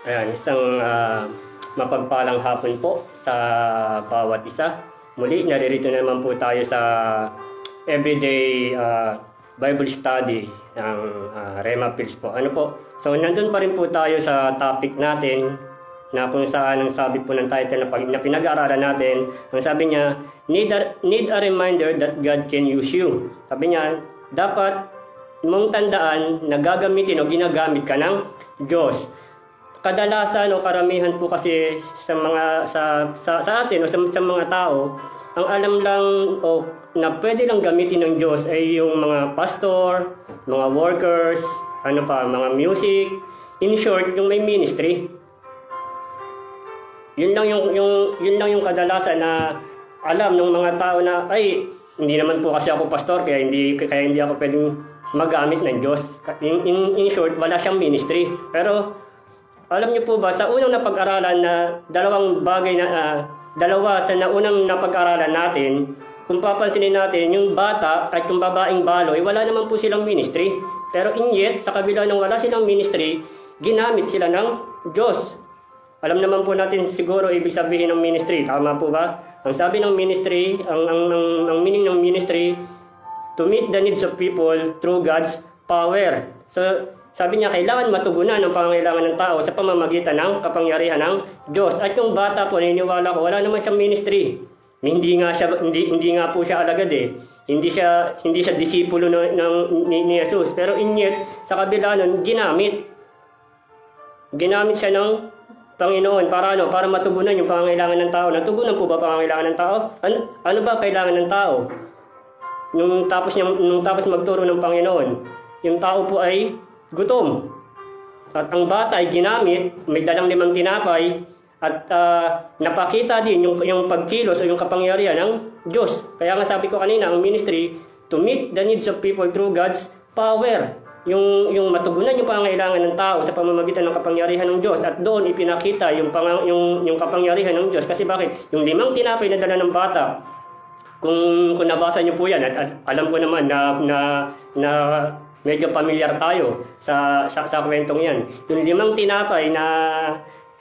Ayan, isang mapagpalang hapon po sa bawat isa. Muli, naririto naman po tayo sa everyday Bible study ng Rema Pills po. Ano po? So, nandun pa rin po tayo sa topic natin na kung saan ang sabi po ng title na pinag-aaralan natin. Ang sabi niya, need a reminder that God can use you. Sabi niya, dapat mong tandaan na gagamitin o ginagamit ka ng Diyos. Kadalasan o karamihan po kasi sa mga sa atin o sa mga tao, ang alam lang o na pwede lang gamitin ng Diyos ay yung mga pastor, mga workers, mga music, in short, yung may ministry. Yun lang yung kadalasan na alam ng mga tao na ay hindi naman po kasi ako pastor kaya hindi ako pwedeng magamit ng Diyos. In short, wala siyang ministry. Pero alam niyo po ba, sa unang napag-aralan na dalawa sa naunang napag-aralan natin, kung papansinin natin, yung bata at yung babaeng baloy, wala naman po silang ministry. Pero yet, sa kabila ng wala silang ministry, ginamit sila ng Diyos. Alam naman po natin siguro ibig sabihin ng ministry. Tama po ba? Ang sabi ng ministry, ang meaning ng ministry, to meet the needs of people through God's power. So, sabi niya, kailangan matugunan ang pangangailangan ng tao sa pamamagitan ng kapangyarihan ng Diyos. At yung bata po, naniniwala ko, wala naman siyang ministry. Hindi nga po siya alagad eh. Hindi siya disipulo ni Jesus. Pero yet, sa kabila nun, ginamit siya ng Panginoon para matugunan yung pangangailangan ng tao. Natugunan po ba pangangailangan ng tao? Ano ba kailangan ng tao? Nung tapos magturo ng Panginoon, yung tao po ay gutom. At ang bata ay ginamit, may dalang 5 tinapay, at napakita din yung pagkilos o yung kapangyarihan ng Diyos. Kaya nga sabi ko kanina, ang ministry, to meet the needs of people through God's power. Yung matugunan yung pangangailangan ng tao sa pamamagitan ng kapangyarihan ng Diyos. At doon ipinakita yung kapangyarihan ng Diyos. Kasi bakit? Yung 5 tinapay na dala ng bata, kung nabasa niyo po yan, at alam ko naman na medyo pamilyar tayo sa kwentong yan. Yung 5 tinapay na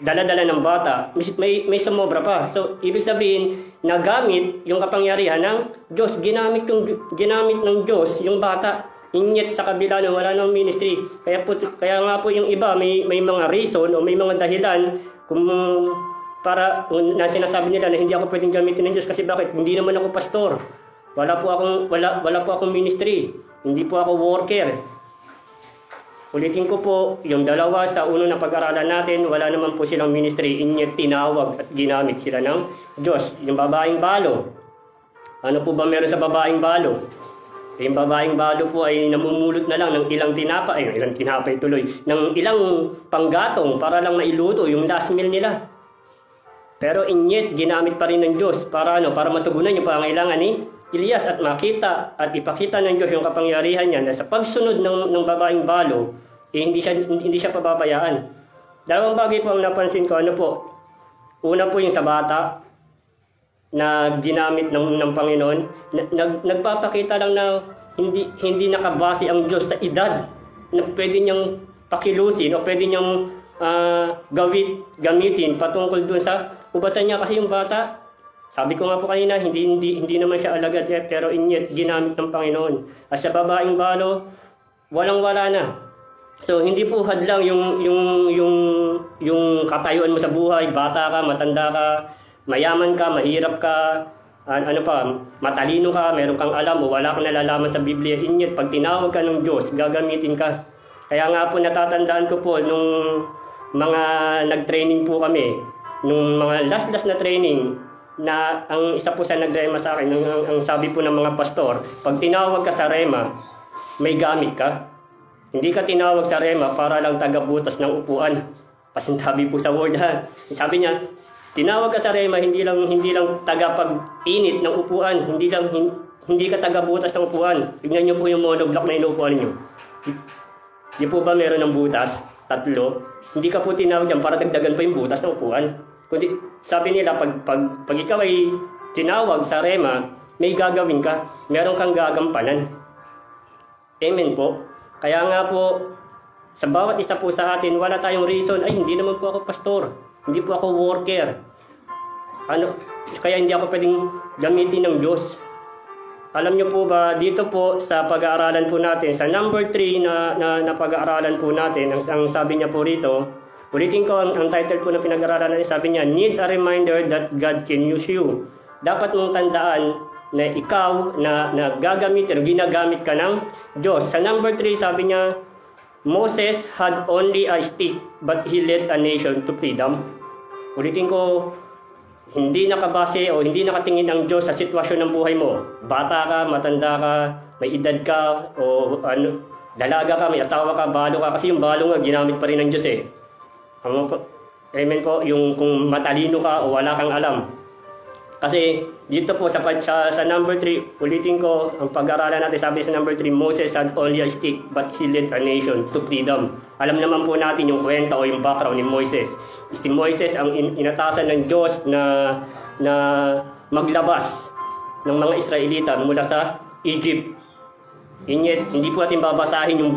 dala-dala ng bata, may sumobra pa. So, ibig sabihin, nagamit yung kapangyarihan ng Diyos. Ginamit ng Diyos yung bata. Inyet sa kabila na wala ng ministry. Kaya nga po yung iba, may mga reason o may mga dahilan na sinasabi nila na hindi ako pwedeng gamitin ng Diyos. Kasi bakit? Hindi naman ako pastor. Wala po akong ministry. Hindi po ako worker. Ulitin ko po, yung dalawa sa unang napag-aralan natin, wala naman po silang ministry. Inyet tinawag at ginamit sila ng Diyos. Yung babaeng balo. Ano po ba meron sa babaeng balo? Yung babaeng balo po ay namumulot na lang ng ilang tinapay tuloy, ng ilang panggatong para lang mailuto yung last meal nila. Pero inyet, ginamit pa rin ng Diyos para matugunan yung pangangailangan ni Elias at makita at ipakita ng Diyos yung kapangyarihan niya na sa pagsunod ng babaeng balo, hindi siya pababayaan. Dalawang bagay po ang napansin ko. Una po yung sa bata na ginamit ng Panginoon. Nagpapakita lang na hindi nakabase ang Diyos sa edad na pwede niyang pakilusin o pwede niyang gamitin patungkol dun sa ubasan niya. Kasi yung bata, sabi ko nga po kanina, hindi naman siya alagad pero inyet ginamit ng Panginoon. At sa babaeng balo, walang-wala na. So hindi po hadlang yung katayuan mo sa buhay, bata ka, matanda ka, mayaman ka, mahirap ka, matalino ka, meron kang alam o wala kang nalalaman sa Biblia. Inyet, pag tinawag ka ng Diyos, gagamitin ka. Kaya nga po natatandaan ko po nung mga nag-training po kami, nung mga last na training, na ang isa po sa nagrema sa akin, ang sabi po ng mga pastor, pag tinawag ka sa Rema, may gamit ka. Hindi ka tinawag sa Rema para lang tagabutas ng upuan. Pasintabi po sa word ha. Sabi niya, tinawag ka sa Rema, hindi lang tagapag-init ng upuan, hindi ka tagabutas ng upuan. Tignan niyo po yung monoblock na inuupuan niyo. Di po ba meron ng butas? 3. Hindi ka po tinawag dyan para dagdagan pa yung butas ng upuan. Kundi sabi nila, pag ikaw ay tinawag sa Rema, may gagawin ka. Meron kang gagampanan. Amen po. Kaya nga po, Sa bawat isa po sa atin, wala tayong reason, ay hindi naman po ako pastor, hindi po ako worker. Kaya hindi ako pwedeng gamitin ng Diyos. Alam niyo po ba, dito po sa pag-aaralan po natin, sa number 3 na pag-aaralan po natin, ang sabi niya po rito, ulitin ko ang title po na pinag-aaralan natin, sabi niya, need a reminder that God can use you. Dapat mong tandaan na ikaw na gagamit o ginagamit ka ng Diyos. Sa number 3, sabi niya, Moses had only a stick, but he led a nation to freedom. Ulitin ko, hindi nakabase o hindi nakatingin ang Diyos sa sitwasyon ng buhay mo. Bata ka, matanda ka, may edad ka, o dalaga ka, may asawa ka, balo ka. Kasi yung balo nga, ginamit pa rin ng Diyos eh. Amen po, yung kung matalino ka o wala kang alam. Kasi dito po sa number 3, ulitin ko, ang pag-aaralan natin, sabi sa number 3, Moses had only a stick, but he led a nation to freedom. Alam naman po natin yung kwenta o yung background ni Moises. Si Moises ang inatasan ng Diyos na maglabas ng mga Israelita mula sa Egypt. Hindi po natin babasahin yung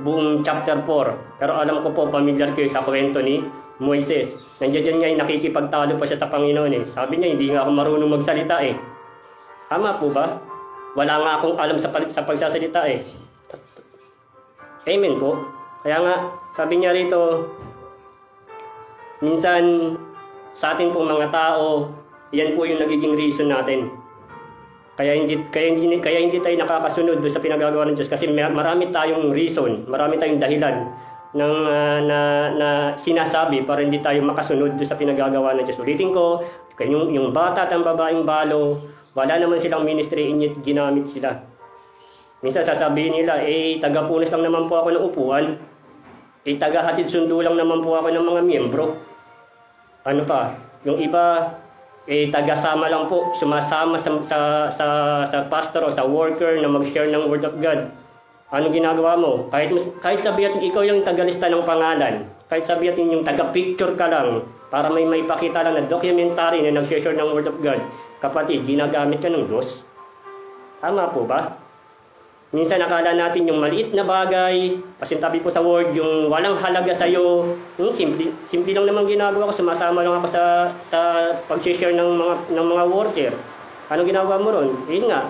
buong chapter 4. Pero alam ko po, familiar kayo sa kwento ni Moises. Nandiyan niya, nakikipagtalo pa siya sa Panginoon eh. Sabi niya, hindi nga ako marunong magsalita eh. Tama po ba? Wala nga akong alam sa pagsasalita eh. Amen po. Kaya nga, sabi niya rito, minsan sa ating pong mga tao, yan po yung nagiging reason natin. Kaya hindi tayo nakakasunod doon sa pinagagawa ng Diyos kasi marami tayong reason, marami tayong dahilan na sinasabi para hindi tayo makasunod doon sa pinagagawa ng Diyos. Ulitin ko, yung bata at ang babaeng balo, wala naman silang ministry, inyit ginamit sila. Minsan sasabihin nila, taga-punas lang naman po ako ng upuan, taga-hatid sundo lang naman po ako ng mga miyembro. Ano pa? Yung iba, taga-sama lang po, sumasama sa pastor o sa worker na mag-share ng Word of God. Anong ginagawa mo? Kahit sabihin ikaw yung tagalista ng pangalan, kahit sabihin yung taga-picture ka lang, para may pakita lang na documentary na nag-share ng Word of God, kapatid, ginagamit ka ng Diyos. Tama po ba? Minsan nakala natin yung maliit na bagay, pasintabi po sa Word, yung walang halaga sa'yo, simple lang naman ginagawa ko, sumasama lang ako sa pag-share ng mga worker. Anong ginagawa mo ron? Nga,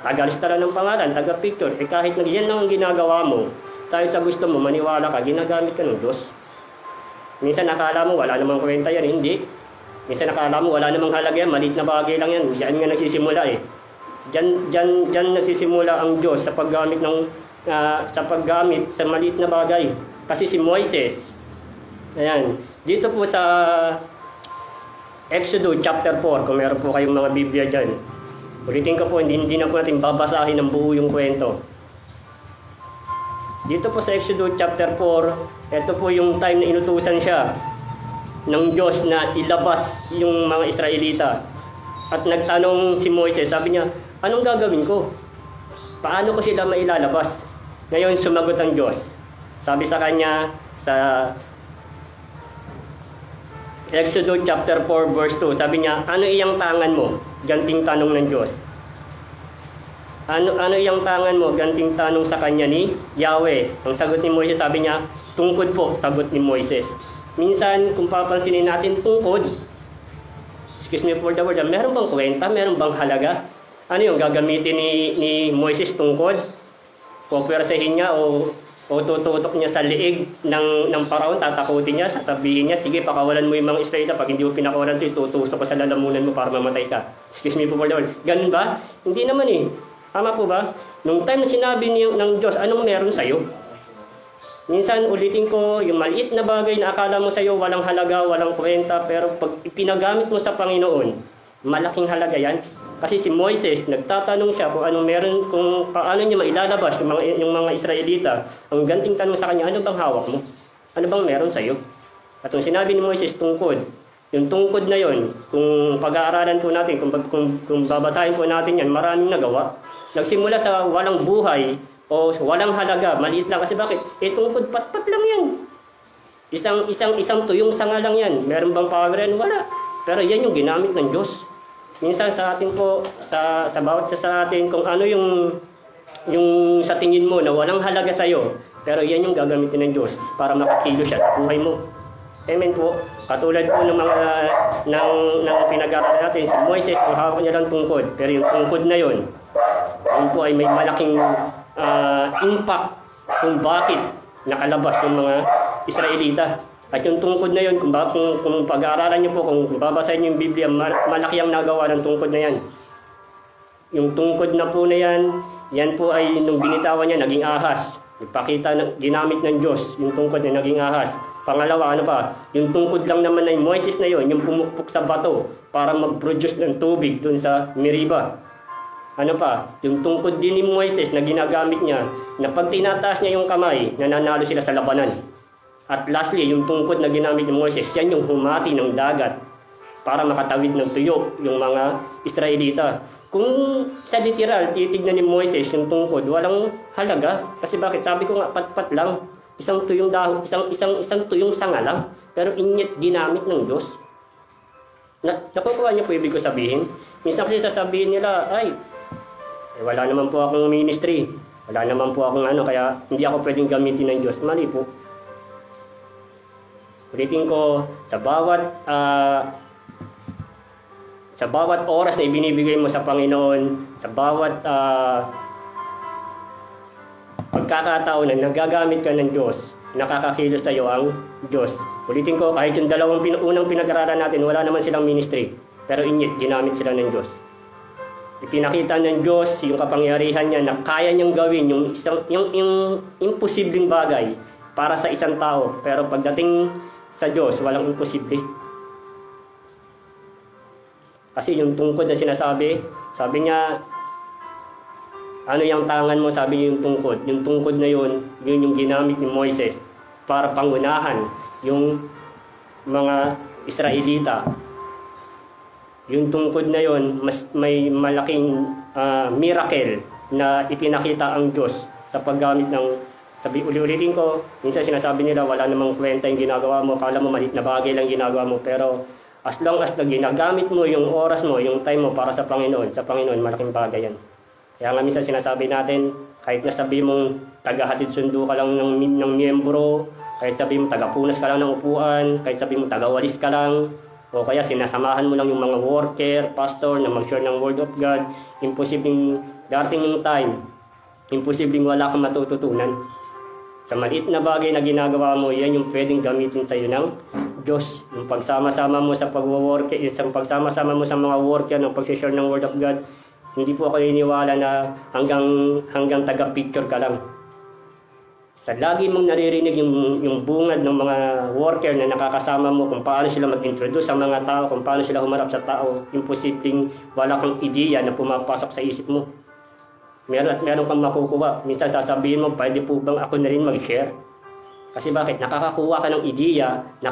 tagalista lang ng pangalan, taga-picture. Kahit na yan lang ang ginagawa mo, sa gusto mo, maniwala ka, ginagamit ka ng Diyos. Minsan nakala mo, wala namang kwenta yan, hindi. Minsan nakala mo, wala namang halaga yan, maliit na bagay lang yan. Diyan nga nagsisimula eh. Diyan nagsisimula ang Diyos sa paggamit sa maliit na bagay. Kasi si Moises, ayan, dito po sa Exodus chapter 4, kung meron po kayong mga Biblia dyan, ulitin ko po, hindi na po natin babasahin ng buo yung kwento. Dito po sa Exodus chapter 4, ito po yung time na inutusan siya ng Diyos na ilabas yung mga Israelita. At nagtanong si Moises, sabi niya, anong gagawin ko? Paano ko sila mailalabas? Ngayon sumagot ang Diyos. Sabi sa kanya sa Exodus chapter 4 verse 2, sabi niya, ano iyang tangan mo? Ganting tanong ng Diyos. Ano iyang tangan mo? Ganting tanong sa kanya ni Yahweh. Ang sagot ni Moises, sabi niya, tungkod po, sagot ni Moises. Minsan, kung papansinin natin tungkod, excuse me for the word, meron bang kwenta? Meron bang halaga? Ano yung gagamitin ni Moises tungkod? Pupwersahin niya o tututok niya sa liig ng paraon, tatakutin niya, sasabihin niya, sige, pakawalan mo yung mga Israelita. Pag hindi mo pinakawalan ito, tutusok ko sa lalamunan mo para mamatay ka. Excuse me for the word. Ganun ba? Hindi naman eh. Tama po ba? Nung time na sinabi ng Diyos, anong meron sa'yo? Minsan, ulitin ko, yung maliit na bagay na akala mo sa'yo, walang halaga, walang kwenta, pero pag ipinagamit mo sa Panginoon, malaking halaga yan. Kasi si Moises, nagtatanong siya kung anong meron, kung paano niya mailalabas yung mga Israelita. Ang ganting tanong sa kanya, ano bang hawak mo? Ano bang meron sa'yo? At kung sinabi ni Moises, tungkod. Yung tungkod na yon, kung pag-aaralan po natin, kung babasahin po natin yan, maraming nagawa. Nagsimula sa walang buhay o walang halaga, maliit lang. Kasi bakit? Tungkod, pat-pat lang yan. Isang tuyong sanga lang yan. Meron bang power yan? Wala. Pero yan yung ginamit ng Diyos. Minsan sa atin po, sa bawat sa atin, kung ano yung yung sa tingin mo na walang halaga sa'yo, pero yan yung gagamitin ng Diyos para makakilo siya sa buhay mo. Amen po. Katulad po ng mga ng pinag-aralan natin, si Moises, ang hawak niya lang tungkod. Pero yung tungkod na yun po ay may malaking impact kung bakit nakalabas ng mga Israelita. At yung tungkod na yun, kung pag-aaralan niyo po, kung babasahin niyo yung Biblia, malaki ang nagawa ng tungkod na yan. Yung tungkod na po na yan po ay nung binitawan niya, naging ahas. Ipakita na ginamit ng Diyos yung tungkod na naging ahas. Pangalawa, ano pa? Yung tungkod lang naman ay Moises na yon, yung pumukpok sa bato para mag-produce ng tubig dun sa Meriba. Ano pa? Yung tungkod din ni Moises na ginagamit niya, na pag tinataas niya yung kamay, nananalo sila sa labanan. At lastly, yung tungkod na ginamit ni Moises, yan yung humati ng dagat para makatawid ng tuyo yung mga Israelita. Kung sa literal, titignan ni Moises yung tungkod, walang halaga. Kasi bakit? Sabi ko nga, pat-pat lang. Isang tuyong dahon, isang tuyong sanga lang. Pero inyet ginamit ng Diyos. Nakukuha niyo po ibig ko sabihin? Minsan kasi sasabihin nila, wala naman po akong ministry. Wala naman po akong kaya hindi ako pwedeng gamitin ng Diyos. Mali po. Ulitin ko, sa bawat oras na ibinibigay mo sa Panginoon, sa bawat pagkakataon na nagagamit ka ng Diyos, nakakakilos sa iyo ang Diyos. Ulitin ko, kahit yung unang pinag-aralan natin, wala naman silang ministry, pero ginamit sila ng Diyos. Ipinakita ng Diyos yung kapangyarihan niya na kaya niyang gawin yung imposibleng bagay para sa isang tao, pero pagdating sa Diyos, walang imposible. Kasi yung tungkod na sinasabi, sabi niya, ano yung tangan mo, sabi niya yung tungkod. Yung tungkod na yun yung ginamit ni Moises para pangunahan yung mga Israelita. Yung tungkod na yun, may malaking miracle na ipinakita ang Diyos sa paggamit ng, sabi uli-ulitin ko, minsan sinasabi nila wala namang kwenta yung ginagawa mo, kala mo maliit na bagay lang ginagawa mo, pero as long as na ginagamit mo yung oras mo, yung time mo para sa Panginoon, malaking bagay yan. Kaya nga minsan sinasabi natin, kahit na sabi mong tagahatid sundo ka lang ng miyembro, kahit sabi mong tagapunas ka lang ng upuan, kahit sabi mong tagawalis ka lang, o kaya sinasamahan mo lang yung mga worker, pastor na mag-share ng Word of God, imposibleng dating yung time, imposibleng wala kang matututunan. Sa maliit na bagay na ginagawa mo, yan yung pwedeng gamitin sa iyo ng Diyos. Yung pagsama-sama mo sa pag-work, yung pagsama-sama mo sa mga worker ng pag-share ng Word of God, hindi po ako iniwala na hanggang taga-picture ka lang. Sa lagi mong naririnig yung bungad ng mga worker na nakakasama mo, kung paano sila mag-introduce sa mga tao, kung paano sila humarap sa tao, imposibleng wala kang ideya na pumapasok sa isip mo. Meron kang makukuha. Minsan sasabihin mo, pwede po bang ako na rin mag-share? Kasi bakit? Nakakakuha ka ng ideya, na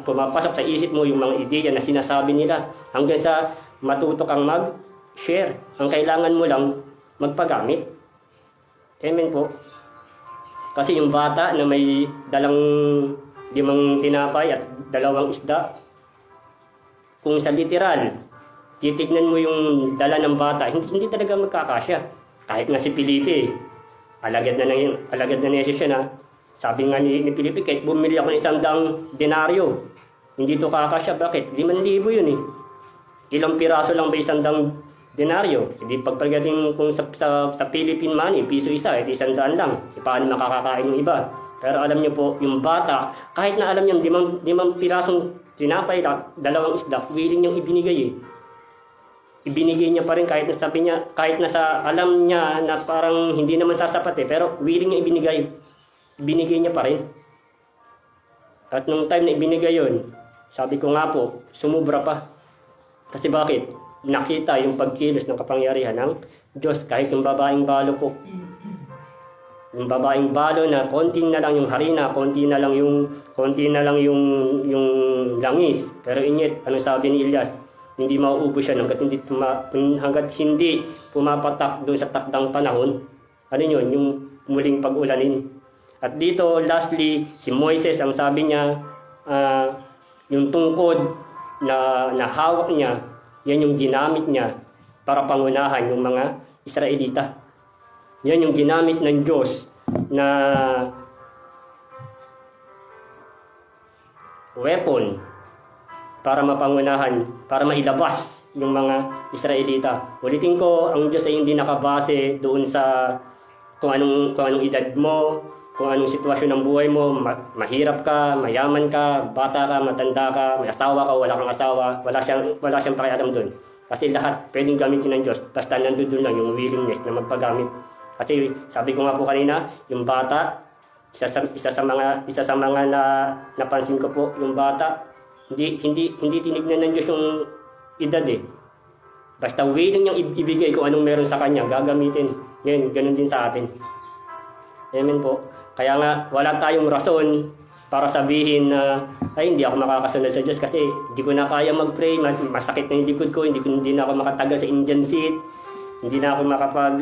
pumapasok sa isip mo yung mga ideya na sinasabi nila. Hanggang sa matuto kang mag-share. Ang kailangan mo lang, magpagamit. Amen po. Kasi yung bata na may dalang 5 tinapay at 2 isda, kung sa literal, titignan mo yung dala ng bata, hindi talaga magkakasya. Kahit nga si Felipe, alagad na Jesus siya na. Sabi nga ni Felipe, kahit bumili ako ng 100 denaryo, hindi to kakasya. Bakit? 5,000 yun eh. Ilang piraso lang ba 100 denaryo? Hindi pagpagating kung sa Philippine money, piso isa, 100 lang. Paano makakakain yung iba? Pero alam niyo po, yung bata, kahit na alam niyo 5 pirasong tinapay, 2 isda, willing niyang ibinigay eh. Ibinigay niya pa rin kahit na sabi niya, kahit na sa alam niya na parang hindi naman sasapat eh, pero willing niya ibinigay niya pa rin. At nung time na ibinigay yun, sabi ko nga po, sumubra pa. Kasi bakit? Nakita yung pagkilos ng kapangyarihan ng Diyos kahit yung babaeng balo po. Yung babaeng balo na konti na lang yung harina, konti na lang yung langis. Pero inyet, ano sabi ni Elias? Hindi mauubos siya hanggat hindi pumapatak doon sa takdang panahon. Ano yun? Yung muling pag-ulanin. At dito, lastly, si Moises, ang sabi niya, yung tungkod na hawak niya, yan yung ginamit niya para pangunahan yung mga Israelita. Yan yung ginamit ng Diyos na weapon para mapangunahan, para mailabas yung mga Israelita. Ulitin ko, ang Diyos ay hindi nakabase doon sa kung anong edad mo, kung anong sitwasyon ng buhay mo, mahirap ka, mayaman ka, bata ka, matanda ka, may asawa ka, wala kang asawa, wala siyang pakialam doon. Kasi lahat pwedeng gamitin ng Diyos, basta nandun lang yung willingness na magpagamit. Kasi sabi ko nga po kanina, yung bata, isa sa mga napansin ko po, yung bata, hindi tinignan ng Diyos yung edad eh. Basta willing niyang ibigay kung anong meron sa kanya, gagamitin. Ngayon, ganun din sa atin. Amen po. Kaya nga, wala tayong rason para sabihin na, ay, hindi ako makakasunod sa Diyos kasi hindi ko na kaya mag-pray, masakit na yung likod ko, hindi na ako makatagal sa Indian seat, hindi na ako makapag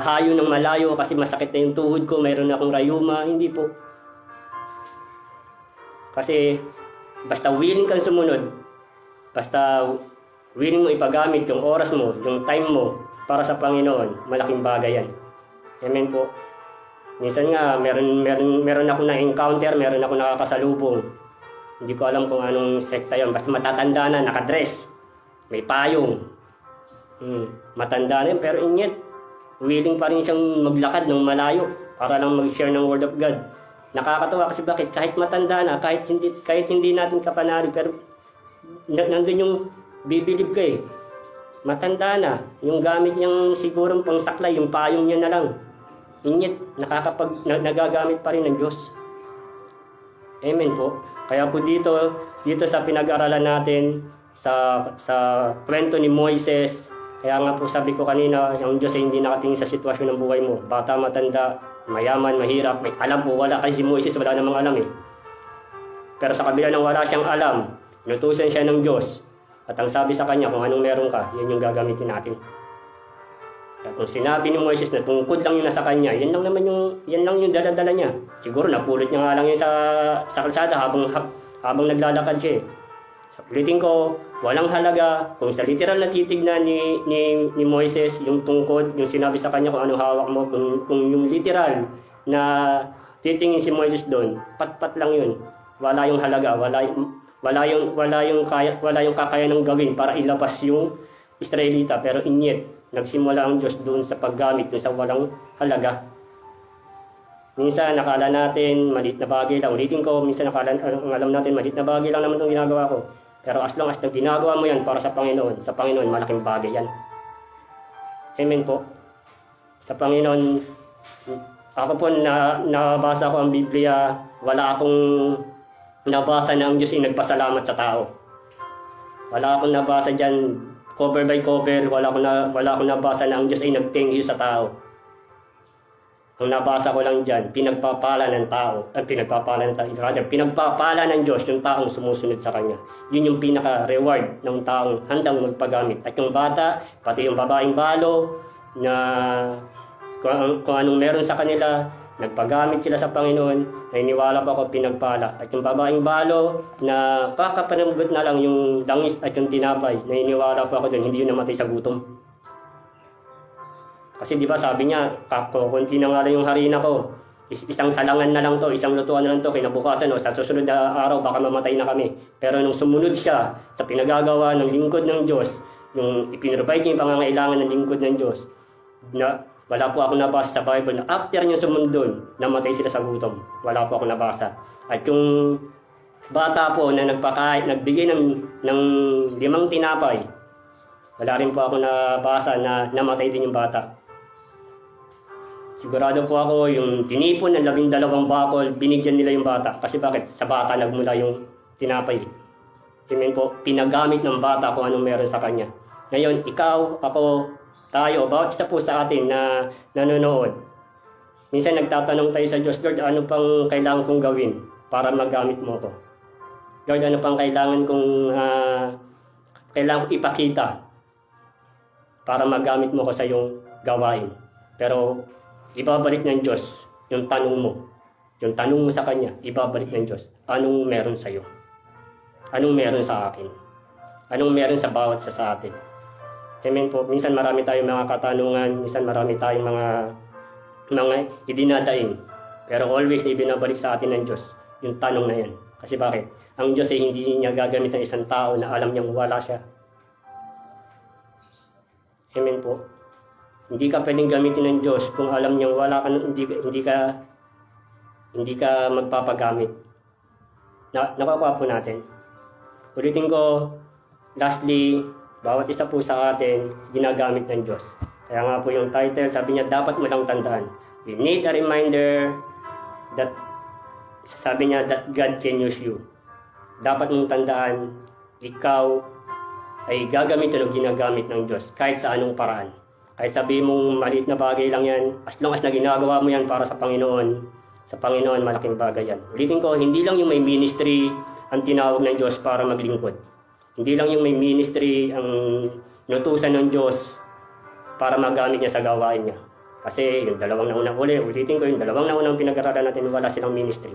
hayo ng malayo kasi masakit na yung tuhod ko, mayroon na akong rayuma, hindi po. Kasi, basta willing kang sumunod, basta willing mo ipagamit yung oras mo, yung time mo para sa Panginoon, malaking bagay yan. Amen po. Minsan nga, meron ako na-encounter, meron ako nakakasalubong. Hindi ko alam kung anong sekta yun. Basta matatanda na, nakadress, may payong. Matanda na yun, pero inyet, willing pa rin siyang maglakad ng malayo para lang mag-share ng Word of God. Nakakatawa kasi bakit? Kahit matanda na, kahit hindi natin kapanari, pero nandun yung bibilib ka eh. Matanda na, yung gamit niyang sigurong pangsaklay, yung payong niya na lang. Inyet, nagagamit pa rin ng Diyos. Amen po. Kaya po dito sa pinag-aralan natin sa kwento ni Moises, kaya nga po sabi ko kanina, ang Diyos ay hindi nakatingin sa sitwasyon ng buhay mo. Bata, matanda, mayaman, mahirap, may alam po, wala. Kasi si Moises wala namang alam eh. Pero sa kabila ng wala siyang alam, inutusan siya ng Diyos. At ang sabi sa kanya, kung anong meron ka, yan yung gagamitin natin. At kung sinabi ni Moises na tungkod lang yun nasa kanya, yan lang yung dala-dala niya. Siguro napulot niya nga lang yun sa kalsada habang naglalakad siya eh. So, ulitin ko, walang halaga kung sa literal na titignan ni Moises, yung tungkod, yung sinabi sa kanya kung anong hawak mo, kung yung literal na titingin si Moises doon, pat-pat lang yun. Wala yung halaga, wala yung kakayanang gawin para ilabas yung Israelita, pero inyet nagsimula ang Diyos doon sa paggamit doon sa walang halaga. Minsan nakala natin maliit na bagay lang, ulitin ko, minsan alam natin maliit na bagay lang naman itong ginagawa ko, pero as long as ginagawa mo yan para sa Panginoon malaking bagay yan. Amen po. Sa Panginoon, ako po nabasa ko ang Biblia, wala akong nabasa na ang Diyos ay nagpasalamat sa tao. Wala akong nabasa dyan, cover by cover, wala akong nabasa na ang Diyos ay nag-thank you sa tao. Ang nabasa ko lang dyan, pinagpapala ng Diyos yung taong sumusunod sa Kanya. Yun yung pinaka-reward ng taong handang magpagamit. At yung bata, pati yung babaeng balo, na kung anong meron sa kanila, nagpagamit sila sa Panginoon, naniniwala pa ako pinagpala. At yung babaeng balo na kakapanamgot na lang yung langis at yung tinapay, naniniwala pa ako doon, hindi yun namatay sa gutom. Kasi di ba sabi niya, konti na nga lang yung harina ko, isang salangan na lang to, isang lutuan na lang to, kinabukasan o sa susunod na araw baka mamatay na kami. Pero nung sumunod siya sa pinagagawa ng lingkod ng Diyos, yung ipinrovide niya yung pangangailangan ng lingkod ng Diyos, na wala po ako nabasa sa Bible na after niya sumundon, namatay sila sa gutom. Wala po ako nabasa. At yung bata po na nagbigay ng 5 tinapay, wala rin po ako nabasa na namatay din yung bata. Sigurado po ako yung tinipon ng 12 bakol, binigyan nila yung bata. Kasi bakit? Sa bata nagmula yung tinapay. Amen po. Pinagamit ng bata kung anong meron sa kanya. Ngayon, ikaw, ako, tayo, bawat isa po sa atin na nanonood. Minsan nagtatanong tayo sa Diyos, Lord, ano pang kailangan kong gawin para magamit mo ko? Lord, ano pang kailangan kong ipakita para magamit mo ko sa iyong gawain? Pero ibabalik ng Diyos yung tanong mo. Yung tanong mo sa Kanya, ibabalik ng Diyos. Anong meron sa iyo? Anong meron sa akin? Anong meron sa bawat sa atin? Amen po. Minsan marami tayong mga katanungan, minsan marami tayong mga idinadaing. Pero always ibinabalik sa atin ng Diyos yung tanong na yan. Kasi bakit? Ang Diyos ay hindi niya gagamit ng isang tao na alam niyang wala siya. Amen po. Hindi ka pwedeng gamitin ng Diyos kung alam niyang wala ka, hindi ka magpapagamit. Nakukuha po natin. Ulitin ko, lastly, bawat isa po sa atin, ginagamit ng Diyos. Kaya nga po yung title, sabi niya, dapat mo lang tandaan. We need a reminder that, sabi niya, that God can use you. Dapat mong tandaan, ikaw ay gagamitin o ginagamit ng Diyos kahit sa anong paraan. Kahit sabi mong maliit na bagay lang yan, as long as na ginagawa mo yan para sa Panginoon, malaking bagay yan. Ulitin ko, hindi lang yung may ministry ang tinawag ng Diyos para maglingkod. Hindi lang yung may ministry ang inutusan ng Diyos para magamit niya sa gawain niya. Kasi yung dalawang naunang ulitin ko, yung dalawang naunang pinag-aralan natin, wala silang ministry.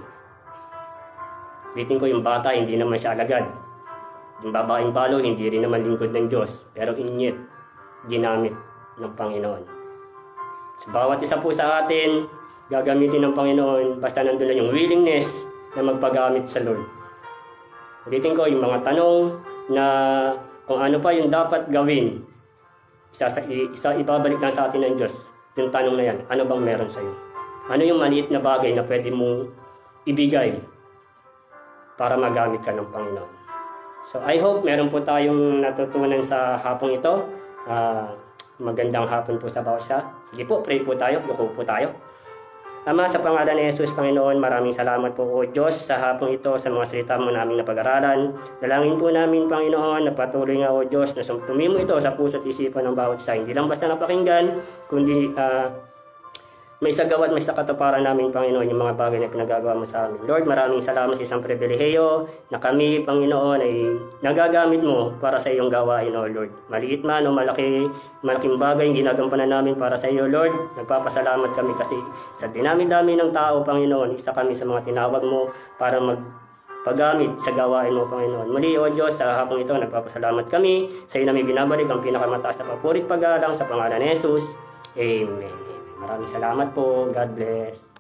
Ulitin ko, yung bata, hindi naman siya alagad. Yung babaeng balo, hindi rin naman lingkod ng Diyos. Pero inyet, ginamit ng Panginoon. So, bawat isa po sa atin, gagamitin ng Panginoon, basta nandun na yung willingness na magpagamit sa Lord. Ulitin ko, yung mga tanong na kung ano pa yung dapat gawin, ibabalik lang sa atin ng Diyos. Yung tanong na yan, ano bang meron sa'yo? Ano yung maliit na bagay na pwede mong ibigay para magamit ka ng Panginoon? So I hope meron po tayong natutunan sa hapong ito. Magandang hapon po sa bawat isa. Sige po, pray po tayo, yuko po tayo. Ama, sa pangalan ni Jesus, Panginoon, maraming salamat po o Diyos sa hapong ito, sa mga salita mo namin napag-aralan. Dalangin po namin, Panginoon, na patuloy nga o Diyos, na tumimo ito sa puso at isipan ng bawat isa. Hindi lang basta napakinggan, kundi may sagawa at may sakatuparan namin, Panginoon, yung mga bagay na pinagagawa mo sa amin. Lord, maraming salamat sa isang pribilehiyo na kami, Panginoon, ay nagagamit mo para sa iyong gawain, O Lord. Maliit man o malaking bagay yung ginagampanan namin para sa iyo, Lord. Nagpapasalamat kami kasi sa dinami-dami ng tao, Panginoon, isa kami sa mga tinawag mo para magpagamit sa gawain mo, Panginoon. Muli, O Diyos, sa hapong ito, nagpapasalamat kami. Sa iyo namin binabalik ang pinakamataas na papurit pag-alang sa pangalan ni Jesus. Amen. Maraming salamat po. God bless.